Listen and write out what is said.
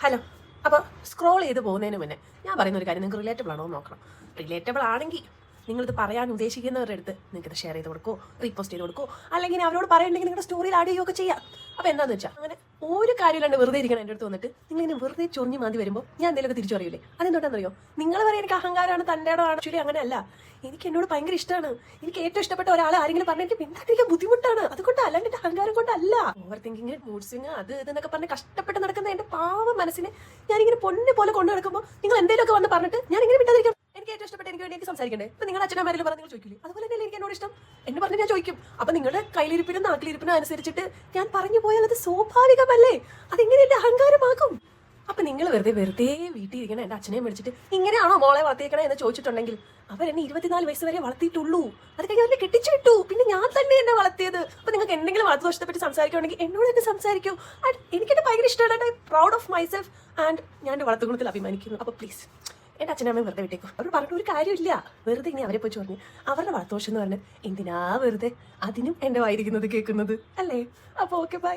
Hello. അപ്പോൾ scroll ചെയ്ത് പോകുന്നതിന് മുന്നേ ഞാൻ പറയുന്ന ഒരു കാര്യം നിങ്ങൾക്ക് റിലേറ്റബിൾ ആണോ എന്ന് നോക്കണം. റിലേറ്റബിൾ ആണെങ്കിൽ നിങ്ങളിത് പറയാൻ ഉദ്ദേശിക്കുന്നവരുടെ അടുത്ത് നിങ്ങൾക്കിത് ഷെയർ ചെയ്ത് കൊടുക്കുമോ, റീപോസ്റ്റ് ചെയ്ത് കൊടുക്കുമോ, അല്ലെങ്കിൽ അവരോട് പറയുന്നുണ്ടെങ്കിൽ നിങ്ങളുടെ സ്റ്റോറിയിൽ ആഡ് ചെയ്യുകയൊക്കെ ചെയ്യാം. അപ്പോൾ എന്താണെന്ന് വെച്ചാൽ അങ്ങനെ ഒരു കാര്യമില്ലാണ്ട് വെറുതെ ഇരിക്കണം എൻ്റെ അടുത്ത് വന്നിട്ട് നിങ്ങളിങ്ങനെ വെറുതെ ചൊറിഞ്ഞ് മാന്തി വരുമ്പോൾ ഞാൻ എന്തെങ്കിലുമൊക്കെ തിരിച്ചു അറിയില്ലേ? അതെന്തുകൊണ്ടാണെന്നറിയോ? നിങ്ങൾ പറയാൻ എനിക്ക് അഹങ്കാരമാണ്, തൻ്റെ ഇടമാണ്. ആക്ച്വലി അങ്ങനെയല്ല. എനിക്ക് എന്നോട് ഭയങ്കര ഇഷ്ടമാണ്. എനിക്ക് ഏറ്റവും ഇഷ്ടപ്പെട്ട ഒരാൾ ആരെങ്കിലും പറഞ്ഞാൽ എനിക്ക് പിന്താട്ടിരിക്കാൻ ബുദ്ധിമുട്ടാണ്. അതുകൊണ്ട് അല്ലാണ്ട് എൻ്റെ അഹങ്കാരം കൊണ്ടല്ല. ഓവർ തിങ്കിങ്, മൂഡ് സ്വിങ്, അത് ഇതെന്നൊക്കെ പറഞ്ഞ് കഷ്ടപ്പെട്ട് നടക്കുന്ന എൻ്റെ പാവ മനസ്സിനെ ഞാനിങ്ങനെ പൊന്നെ പോലെ കൊണ്ടു നടക്കുമ്പോൾ നിങ്ങൾ എന്തെങ്കിലുമൊക്കെ വന്ന് പറഞ്ഞിട്ട് ഞാനിങ്ങനെ വിട്ടാതിരിക്കും. എനിക്ക് ഏറ്റവും ഇഷ്ടപ്പെട്ട എനിക്ക് വേണ്ടി എനിക്ക് സംസാരിക്കണ്ടേ? ഇപ്പൊ നിങ്ങളുടെ അച്ഛനമാരെല്ലാം പറഞ്ഞ് നിങ്ങൾ ചോദിക്കില്ലേ? അതുപോലെ തന്നെ എനിക്ക് എന്നോട് ഇഷ്ടം എന്ന് പറഞ്ഞ് ഞാൻ ചോദിക്കും. അപ്പൊ നിങ്ങളുടെ കയ്യിലിരിപ്പിനും നാക്കിലിരിപ്പിനും അനുസരിച്ചിട്ട് ഞാൻ പറഞ്ഞു പോയാൽ അത് സ്വാഭാവികമല്ലേ? അതെങ്ങനെ എന്റെ അഹങ്കാരമാകും? അപ്പൊ നിങ്ങൾ വെറുതെ വീട്ടിൽ ഇരിക്കണം എൻ്റെ അച്ഛനെയും വിളിച്ചിട്ട് ഇങ്ങനെയാണോ മോളെ വളർത്തിയേക്കണേ എന്ന് ചോദിച്ചിട്ടുണ്ടെങ്കിൽ അവരെന്നെ 24 വയസ്സ് വരെ വളർത്തിയിട്ടുള്ളൂ. അത് കഴിഞ്ഞ് അവരെ കെട്ടിച്ചു വിട്ടു. പിന്നെ ഞാൻ തന്നെ എന്നെ വളർത്തിയത്. അപ്പൊ നിങ്ങൾക്ക് എന്തെങ്കിലും വളർത്തുദോഷത്തെ പറ്റി സംസാരിക്കുകയാണെങ്കിൽ എന്നോട് തന്നെ സംസാരിക്കൂ. ആൻഡ് എനിക്കെന്നെ ഭയങ്കര ഇഷ്ടമാണ്. I proud of myself and ഞാൻ എൻ്റെ വളർത്തുഗുണത്തിൽ അഭിമാനിക്കുന്നു. അപ്പോൾ പ്ലീസ് എൻ്റെ അച്ഛനമ്മയും വെറുതെ വിട്ടേക്കും. അവർ പറഞ്ഞിട്ട് ഒരു കാര്യമില്ല. വെറുതെ ഇങ്ങനെ അവരെ പോയി പറഞ്ഞു അവരുടെ വളർത്തുദോഷം എന്ന് പറഞ്ഞ് എന്തിനാ വെറുതെ അതിനും എൻ്റെ വായിരിക്കുന്നത് കേൾക്കുന്നത് അല്ലേ? അപ്പോൾ ഓക്കെ, ബൈ.